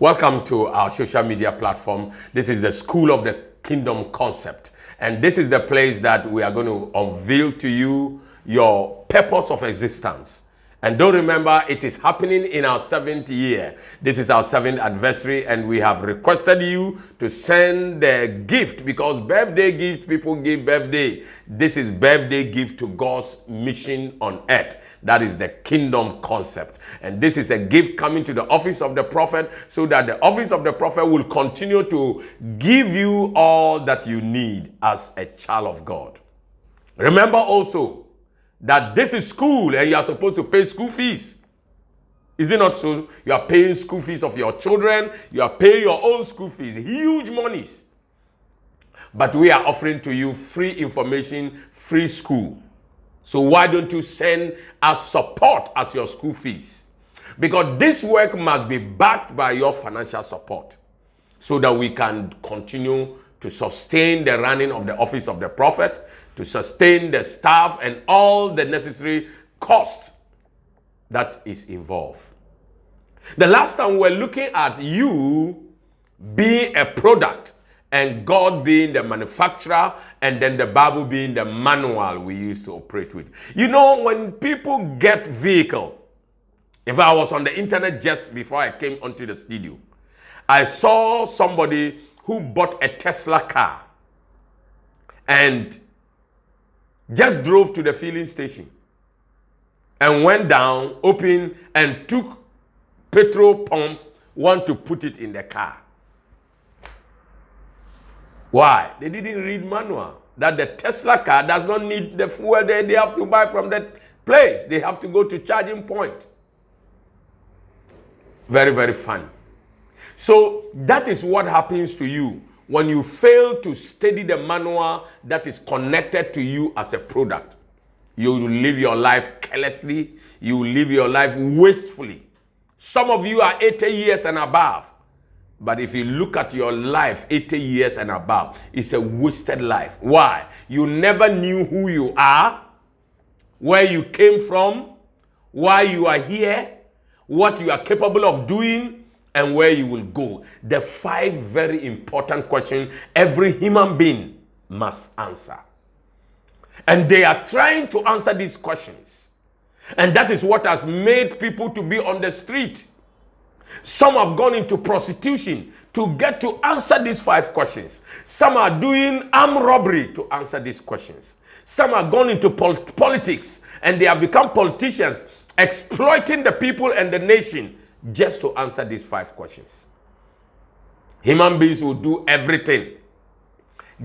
Welcome to our social media platform. This is the School of the Kingdom Concept. And this is the place that we are going to unveil to you your purpose of existence. And don't remember, it is happening in our 7th year. This is our 7th anniversary, and we have requested you to send the gift, because birthday gift, people give birthday. This is birthday gift to God's mission on earth. That is the kingdom concept. And this is a gift coming to the office of the prophet, so that the office of the prophet will continue to give you all that you need as a child of God. Remember also that this is school and you are supposed to pay school fees. Is it not so? You are paying school fees of your children. You are paying your own school fees. Huge monies. But we are offering to you free information, free school. So why don't you send us support as your school fees? Because this work must be backed by your financial support, so that we can continue to sustain the running of the office of the prophet, to sustain the staff and all the necessary cost that is involved. The last time we were looking at you being a product and God being the manufacturer, and then the Bible being the manual we used to operate with. You know, when people get vehicle, if I was on the internet just before I came onto the studio, I saw somebody who bought a Tesla car and just drove to the filling station and went down, opened, and took petrol pump, want to put it in the car. Why? They didn't read manual. That the Tesla car does not need the fuel they have to buy from that place. They have to go to charging point. Very, very funny. So that is what happens to you when you fail to study the manual that is connected to you as a product. You will live your life carelessly. You will live your life wastefully. Some of you are 80 years and above. But if you look at your life 80 years and above, it's a wasted life. Why? You never knew who you are, where you came from, why you are here, what you are capable of doing, and where you will go. The 5 very important questions every human being must answer. And they are trying to answer these questions. And that is what has made people to be on the street. Some have gone into prostitution to get to answer these 5 questions. Some are doing armed robbery to answer these questions. Some are gone into politics, and they have become politicians, exploiting the people and the nation just to answer these 5 questions. Human beings will do everything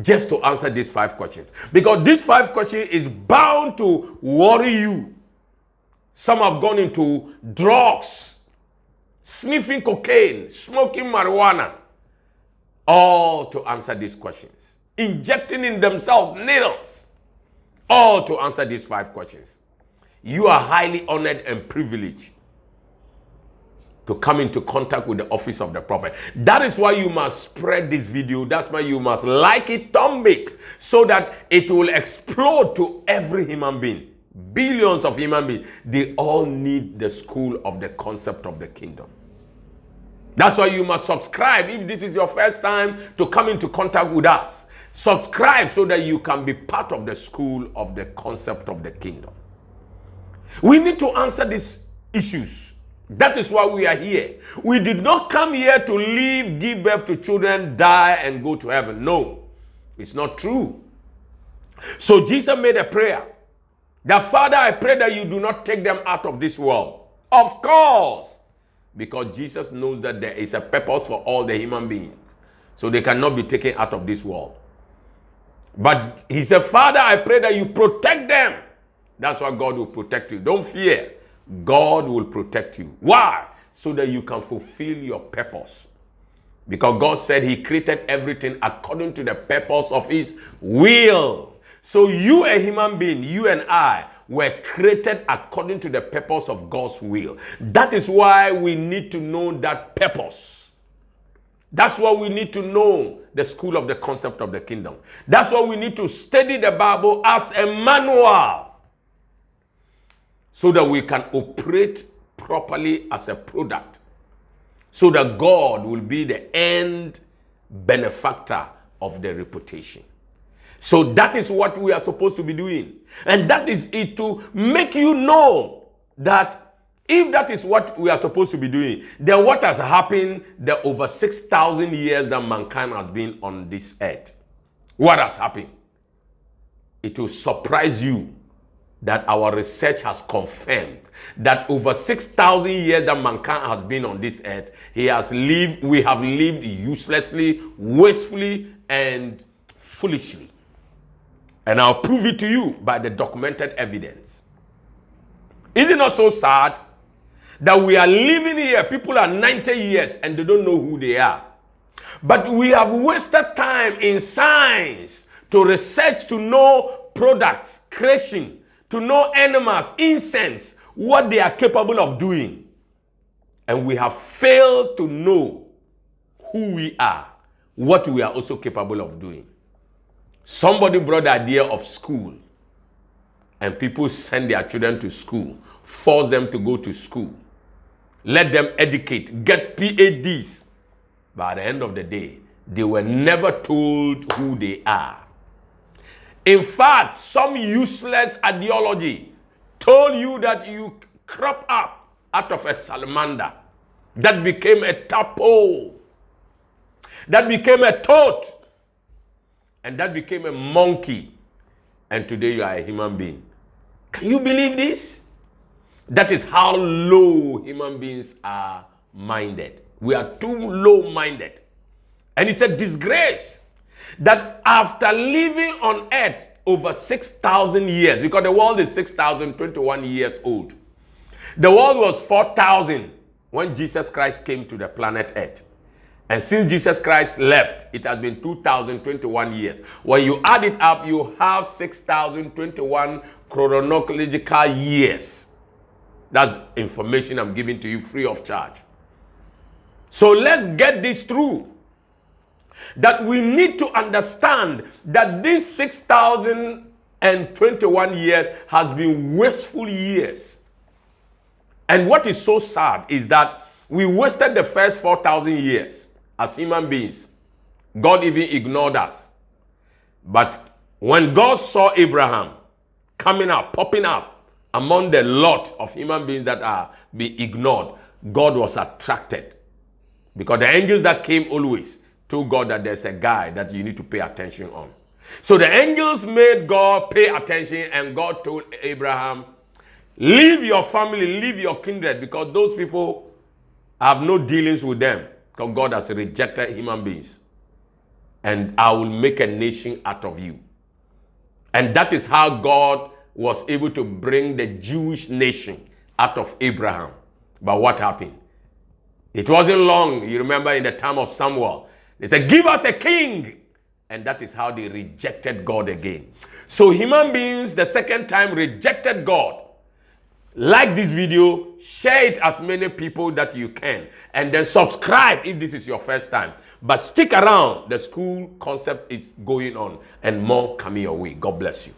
just to answer these 5 questions, because these 5 questions is bound to worry you. Some have gone into drugs, sniffing cocaine, smoking marijuana, all to answer these questions. Injecting in themselves needles, all to answer these 5 questions. You are highly honored and privileged to come into contact with the office of the prophet. That is why you must spread this video. That's why you must like it, thumb it, so that it will explode to every human being. Billions of human beings, they all need the school of the concept of the kingdom. That's why you must subscribe if this is your first time to come into contact with us. Subscribe so that you can be part of the school of the concept of the kingdom. We need to answer these issues. That is why we are here. We did not come here to live, give birth to children, die, and go to heaven. No, it's not true. So Jesus made a prayer that, Father, I pray that you do not take them out of this world. Of course, because Jesus knows that there is a purpose for all the human beings. So they cannot be taken out of this world. But he said, Father, I pray that you protect them. That's why God will protect you. Don't fear. God will protect you. Why? So that you can fulfill your purpose. Because God said he created everything according to the purpose of his will. So you, a human being, you and I, were created according to the purpose of God's will. That is why we need to know that purpose. That's why we need to know the school of the concept of the kingdom. That's why we need to study the Bible as a manual, so that we can operate properly as a product so that God will be the end benefactor of the reputation. So that is what we are supposed to be doing. And that is it, to make you know that if that is what we are supposed to be doing, then what has happened the over 6,000 years that mankind has been on this earth? What has happened? It will surprise you that our research has confirmed that over 6,000 years that mankind has been on this earth, we have lived uselessly, wastefully, and foolishly. And I'll prove it to you by the documented evidence. Is it not so sad that we are living here, people are 90 years and they don't know who they are? But we have wasted time in science to research, to know products, creation, to know animals, insects, what they are capable of doing. And we have failed to know who we are, what we are also capable of doing. Somebody brought the idea of school, and people send their children to school, force them to go to school, let them educate, get PhDs. But at the end of the day, they were never told who they are. In fact, some useless ideology told you that you crop up out of a salamander, that became a tadpole, that became a toad, and that became a monkey, and today you are a human being. Can you believe this? That is how low human beings are minded. We are too low-minded. And it's a disgrace that after living on earth over 6,000 years, because the world is 6,021 years old. The world was 4,000 when Jesus Christ came to the planet earth. And since Jesus Christ left, it has been 2,021 years. When you add it up, you have 6,021 chronological years. That's information I'm giving to you free of charge. So let's get this through. That we need to understand that these 6,021 years has been wasteful years. And what is so sad is that we wasted the first 4,000 years as human beings. God even ignored us. But when God saw Abraham coming up, popping up among the lot of human beings that are being ignored, God was attracted. Because the angels that came always told God that there's a guy that you need to pay attention on. So the angels made God pay attention, and God told Abraham, leave your family, leave your kindred, because those people have no dealings with them, because God has rejected human beings. And I will make a nation out of you. And that is how God was able to bring the Jewish nation out of Abraham. But what happened? It wasn't long. You remember in the time of Samuel, they said, give us a king. And that is how they rejected God again. So human beings, the second time, rejected God. Like this video, share it as many people that you can, and then subscribe if this is your first time. But stick around. The school concept is going on and more coming your way. God bless you.